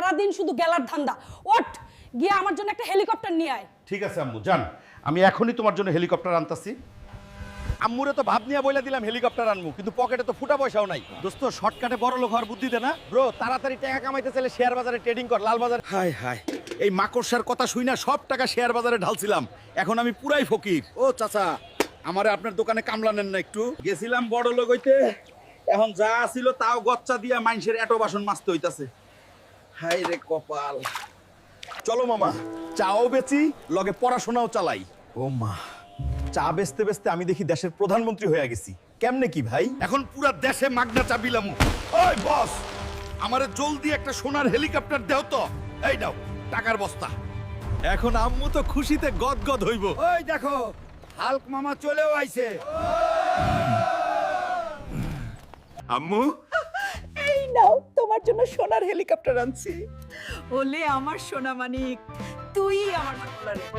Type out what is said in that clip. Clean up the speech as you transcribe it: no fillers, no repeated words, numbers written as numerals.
সারাদিন শুধু গেলার ধান্দা। ওঠ গিয়ে আমার জন্য একটা হেলিকপ্টার নিয়ে আয়। ঠিক আছে আম্মু যান, আমি এখনই তোমার জন্য হেলিকপ্টার আনতাছি। আম্মুরে তো ভাব নিয়ে বইলা দিলাম হেলিকপ্টার আনমু, কিন্তু পকেটে তো ফুটা পয়সাও নাই। দোস্ত শর্টকাটে বড় লোক হওয়ার বুদ্ধি দে না ব্রো, তাড়াতাড়ি টাকা কামাইতে চাইলে শেয়ার বাজারে ট্রেডিং কর, লাল বাজার। হায় হায়, এই মাকড়সার কথা শুই না সব টাকা শেয়ার বাজারে ঢালছিলাম, এখন আমি পুরাই ফকির। ও চাচা, আমারে আপনার দোকানে কামলা নেন না একটু? গেছিলাম বড় লোক হইতে, এখন যা ছিল তাও গচ্চা দিয়া মানুষের এটো বাসন মাজতে হইতাছে। হায় রে কপাল। চলো মামা, চাও বেচি লগে পড়াশোনাও চালাই। ও মা, চা বেচতে বেচতে আমি দেখি দেশের প্রধানমন্ত্রী হয়ে গেছি। কেমনে কি ভাই? এখন পুরা দেশে মাগনা চা বিলাম। ওই বস, আমারে জলদি একটা সোনার হেলিকপ্টার দেও তো। এই নাও টাকার বস্তা। এখন আম্মু তো খুশিতে গদগদ হইব। ওই দেখো, হাল্ক মামা চলেও আইছে। আম্মু, এই নাও তোমার জন্য সোনার হেলিকপ্টার আনছি। ওলে আমার সোনা মানিক, তুই আমার সোনারে।